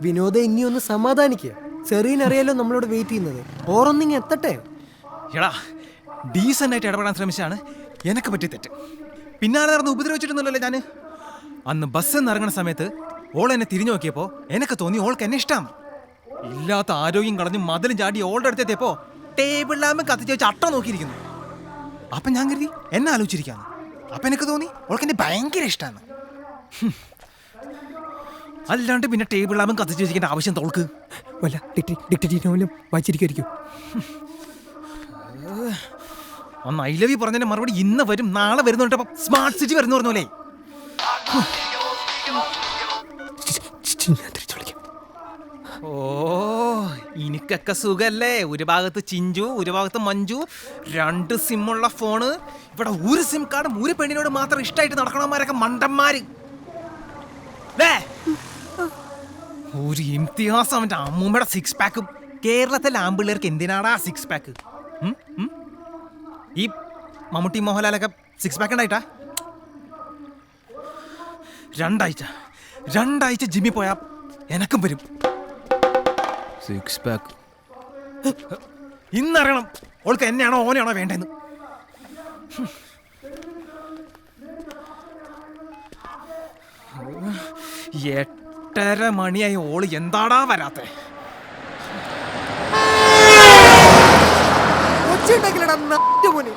വിനോദ ഇനി ഒന്ന് സമാധാനിക്കുക. ചെറിയനറിയാലോ നമ്മളോട് വെയിറ്റ് ചെയ്യുന്നത്. ഓറൊന്നിങ്ങ് എത്തട്ടെ. എടാ, ഡീസൻ്റ് ആയിട്ട് ഇടപെടാൻ ശ്രമിച്ചാണ് എനിക്ക് പറ്റിയ തെറ്റ്. പിന്നാലെ നടന്ന് ഉപദ്രവിച്ചിട്ടൊന്നുമല്ലോ ഞാൻ. അന്ന് ബസ്സിൽ നിന്ന് ഇറങ്ങുന്ന സമയത്ത് ഓൾ എന്നെ തിരിഞ്ഞു നോക്കിയപ്പോൾ എനിക്ക് തോന്നി ഓൾക്ക് എന്നെ ഇഷ്ടം. ഇല്ലാത്ത ആരോഗ്യം കളഞ്ഞ് മതിലും ചാടി ഓളുടെ അടുത്തെത്തിയപ്പോൾ ടേബിളിലാകുമ്പോൾ കത്തിച്ച് വെച്ച് അട്ട നോക്കിയിരിക്കുന്നു. അപ്പം ഞാൻ കരുതി എന്നെ ആലോചിച്ചിരിക്കാന്ന്. അപ്പം എനിക്ക് തോന്നി ഓൾക്ക് എന്നെ ഭയങ്കര ഇഷ്ടമാണ്. അല്ലാണ്ട് പിന്നെ ടേബിളിലാകുമ്പോൾ കത്തിച്ച് വെച്ചിരിക്കേണ്ട ആവശ്യം തോൾക്ക് വല്ല ഡിക്റ്റേറ്റർ നോവലും വായിച്ചിരിക്കുമായിരിക്കും. ഒന്ന് ഐ ലവ് യു പറഞ്ഞതിന്റെ മറുപടി ഇന്ന് വരും നാളെ വരുന്നുണ്ട്. സ്മാർട്ട് സിറ്റി വരുന്നു പറഞ്ഞോലേ. ഓ, എനിക്കൊക്കെ സുഖല്ലേ. ഒരു ഭാഗത്ത് ചിഞ്ചു, ഒരു ഭാഗത്ത് മഞ്ജു, 2 സിമ്മുള്ള ഫോണ്. ഇവിടെ ഒരു സിം കാർഡും ഒരു പെണ്ണിനോട് മാത്രം ഇഷ്ടമായിട്ട് നടക്കണമാരൊക്കെ മണ്ടന്മാര്. ഒരു ഇംതിഹാസം അവൻ്റെ അമ്മൂമ്മയുടെ 6 പാക്കും. കേരളത്തിലെ ആമ്പിള്ളേർക്ക് എന്തിനാടാ 6 പാക്ക്? ഈ മമ്മൂട്ടി മോഹൻലാലൊക്കെ 6 പാക്ക് ഉണ്ടായിട്ടാ? രണ്ടാഴ്ച ജിമ്മിൽ പോയാ എനക്കും വരും 6 പാക്ക്. ഇന്നറിയണം ഓൾക്ക് എന്നെയാണോ ഓനെയാണോ വേണ്ടെന്ന്. 8:30 മണിയായി. ഓള് എന്താടാ വരാത്തെ? മോനെ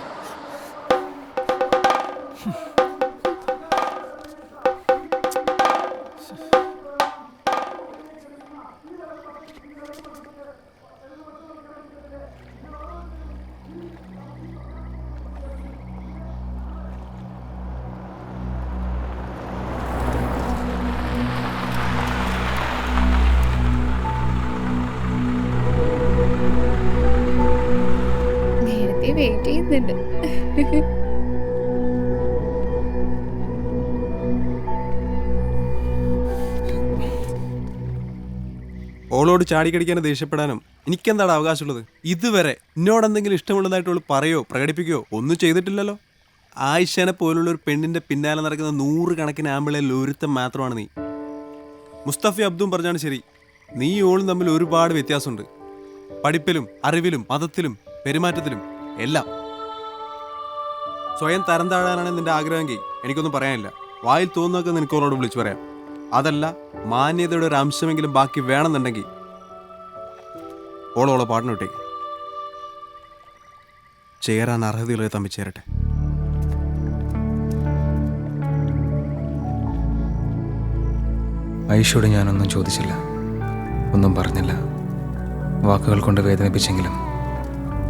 വെയിറ്റ് ചെയ്യുന്നുണ്ട്. ഓളോട് ചാടിക്കടിക്കാനും ദേഷ്യപ്പെടാനും എനിക്കെന്താണ് അവകാശമുള്ളത്? ഇതുവരെ എന്നോട് എന്തെങ്കിലും ഇഷ്ടമുള്ളതായിട്ട് ഓള് പറയോ പ്രകടിപ്പിക്കുകയോ ഒന്നും ചെയ്തിട്ടില്ലല്ലോ. ആയിഷനെ പോലുള്ള ഒരു പെണ്ണിന്റെ പിന്നാലെ നടക്കുന്ന 100 കണക്കിന് ആമ്പിളയിൽ ഒരുത്തം മാത്രമാണ് നീ. മുസ്തഫ അബ്ദും പറഞ്ഞാണ് ശരി, നീ ഓളും തമ്മിൽ ഒരുപാട് വ്യത്യാസമുണ്ട്. പഠിപ്പിലും അറിവിലും മതത്തിലും പെരുമാറ്റത്തിലും എല്ലാം. സ്വയം തരം താഴാനാണ് നിന്റെ ആഗ്രഹമെങ്കിൽ എനിക്കൊന്നും പറയാനില്ല. വായിൽ തോന്നുന്നൊക്കെ നിനക്ക് ഓളോട് വിളിച്ചു പറയാം. അതല്ല, മാന്യതയുടെ ഒരു അംശമെങ്കിലും ബാക്കി വേണമെന്നുണ്ടെങ്കിൽ ഓളോളെ പാട്ടിന് വിട്ടേക്ക്. ചേരാൻ അർഹതയുള്ളത് തമ്മിൽ ചേരട്ടെ. ഐഷയോട് ഞാനൊന്നും ചോദിച്ചില്ല, ഒന്നും പറഞ്ഞില്ല. വാക്കുകൾ കൊണ്ട് വേദനിപ്പിച്ചെങ്കിലും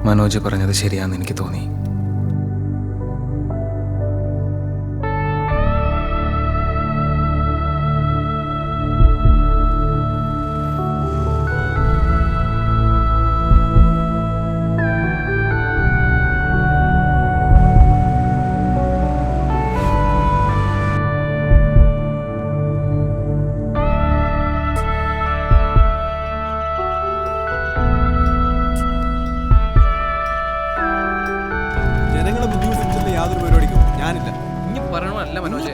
മനോജ് പറഞ്ഞത് ശരിയാണെന്ന് എനിക്ക് തോന്നി. യാതൊരു പരിപാടിക്കും ഞാനില്ല.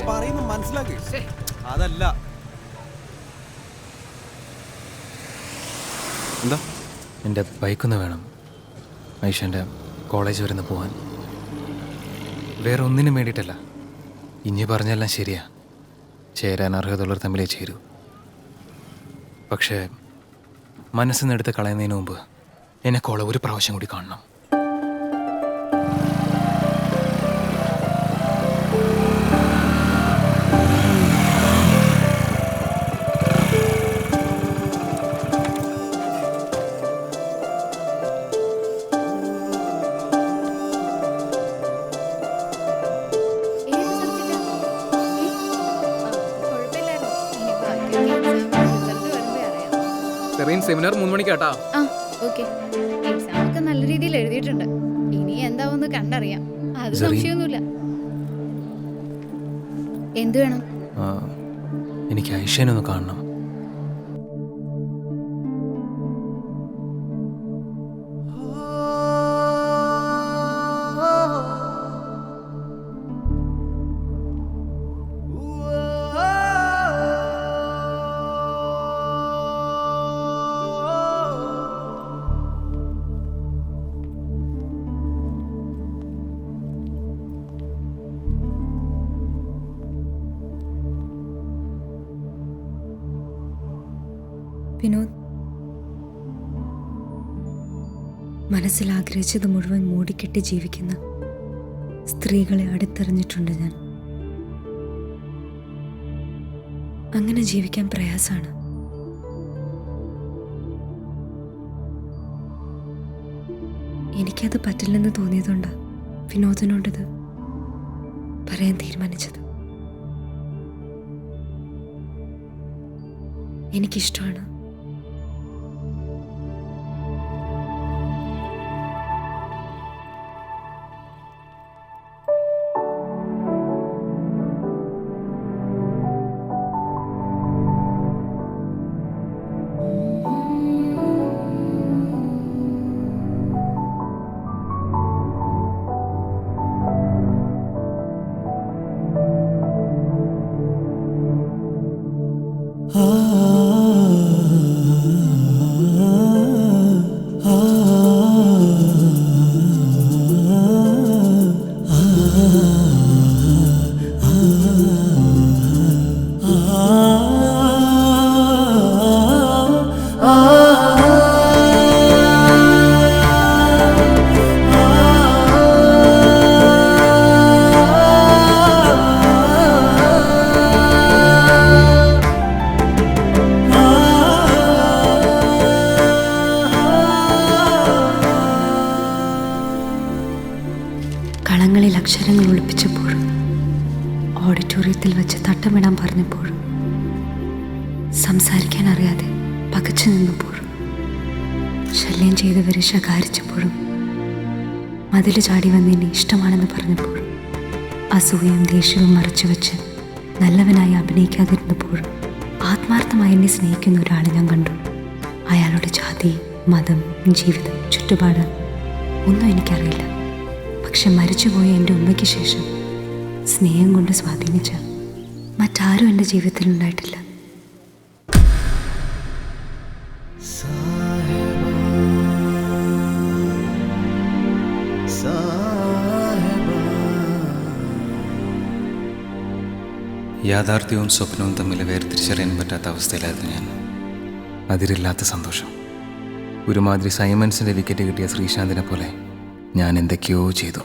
പറയുന്നത് മനസ്സിലാക്കി. അതല്ല എന്താ, എൻ്റെ ബൈക്കൊന്ന് വേണം ഐഷൻ്റെ കോളേജ് വരെ പോകാൻ. വേറെ ഒന്നിനും വേണ്ടിയിട്ടല്ല. ഇനി പറഞ്ഞെല്ലാം ശരിയാ, ചേരാൻ അർഹതയുള്ളവർ തമ്മിലേ ചേരൂ. പക്ഷേ മനസ്സിനെടുത്ത് കളയുന്നതിന് മുമ്പ് എന്നെ കോള ഒരു പ്രാവശ്യം കൂടി കാണണം. സെമിനാർ 3 മണിക്കാട്ടാ. എക്സാം ഒക്കെ നല്ല രീതിയിൽ എഴുതിയിട്ടുണ്ട്. ഇനി എന്താവെന്ന് കണ്ടറിയാം. അത് സംശയമൊന്നുമില്ല. എന്ത് വേണം? എനിക്ക് ഐഷനൊന്ന് കാണണം. വിനോദ്, മനസ്സിൽ ആഗ്രഹിച്ചത് മുഴുവൻ മൂടിക്കെട്ടി ജീവിക്കുന്ന സ്ത്രീകളെ അടുത്തെറിഞ്ഞിട്ടുണ്ട് ഞാൻ. അങ്ങനെ ജീവിക്കാൻ പ്രയാസാണ്. എനിക്കത് പറ്റില്ലെന്ന് തോന്നിയതുകൊണ്ടാ വിനോദിനോടത് പറയാൻ തീരുമാനിച്ചത്. എനിക്കിഷ്ടമാണ്. കളങ്ങളിൽ അക്ഷരങ്ങൾ ഒളിപ്പിച്ചപ്പോഴും ഓഡിറ്റോറിയത്തിൽ വെച്ച് തട്ടമിടാൻ പറഞ്ഞപ്പോഴും സംസാരിക്കാൻ അറിയാതെ പകച്ചു നിന്നപ്പോഴും ശല്യം ചെയ്തവരെ ശകാരിച്ചപ്പോഴും മതിൽ ചാടി വന്നതിനെ ഇഷ്ടമാണെന്ന് പറഞ്ഞപ്പോഴും അസൂയയും ദേഷ്യവും മറച്ചുവെച്ച് നല്ലവനായി അഭിനയിക്കാതിരുന്നപ്പോഴും ആത്മാർത്ഥമായി എന്നെ സ്നേഹിക്കുന്ന ഒരാളെ ഞാൻ കണ്ടു. അയാളുടെ ജാതി, മതം, ജീവിതം, ചുറ്റുപാട് ഒന്നും എനിക്കറിയില്ല. പക്ഷെ മരിച്ചുപോയ എൻ്റെ ഉമ്മയ്ക്ക് ശേഷം സ്നേഹം കൊണ്ട് സ്വാധീനിച്ച മറ്റാരും എൻ്റെ ജീവിതത്തിൽ ഉണ്ടായിട്ടില്ല. യാഥാർത്ഥ്യവും സ്വപ്നവും തമ്മിൽ വേർതിരിച്ചറിയാൻ പറ്റാത്ത അവസ്ഥയിലായിരുന്നു ഞാൻ. അതിരില്ലാത്ത സന്തോഷം. ഒരുമാതിരി സൈമൺസിൻ്റെ വിക്കറ്റ് കിട്ടിയ ശ്രീശാന്തിനെ പോലെ ഞാൻ എന്തൊക്കെയോ ചെയ്തു.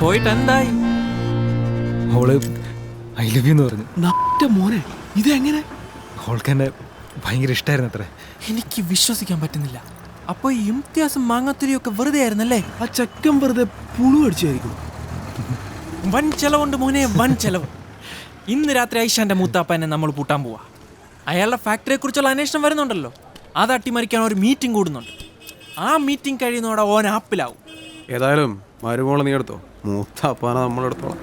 പോയിട്ട് എന്തായി? അവള് ഐ ലവ് യു എന്ന് പറഞ്ഞു. മോനെ ഇതെങ്ങനെ? അവൾക്ക് എന്നെ ഭയങ്കര ഇഷ്ടമായിരുന്നു അത്രേ. എനിക്ക് വിശ്വസിക്കാൻ പറ്റുന്നില്ല. അപ്പൊ ഈ ഇംതിയാസും മാങ്ങാത്തുരിയൊക്കെ വെറുതെ ആയിരുന്നല്ലേ? ആ ചെക്കൻ വെറുതെ പുളു അടിച്ചായിരിക്കും. വൻ ചെലവുണ്ട് മോനെ, വൻ ചെലവ്. ഇന്ന് രാത്രി ഐഷാന്റെ മൂത്താപ്പനെ നമ്മൾ പൂട്ടാൻ പോവാ. അയാളുടെ ഫാക്ടറിയെ കുറിച്ചുള്ള അന്വേഷണം വരുന്നുണ്ടല്ലോ, അത് അട്ടിമറിക്കാൻ ഒരു മീറ്റിംഗ് കൂടുന്നുണ്ട്. ആ മീറ്റിംഗ് കഴിയുന്നതോടെ ഓൻ ആപ്പിലാവും. ഏതായാലും മരുമോളെ നീ എടുത്തോ, മൂത്താപ്പാന നമ്മളെടുത്തോളാം.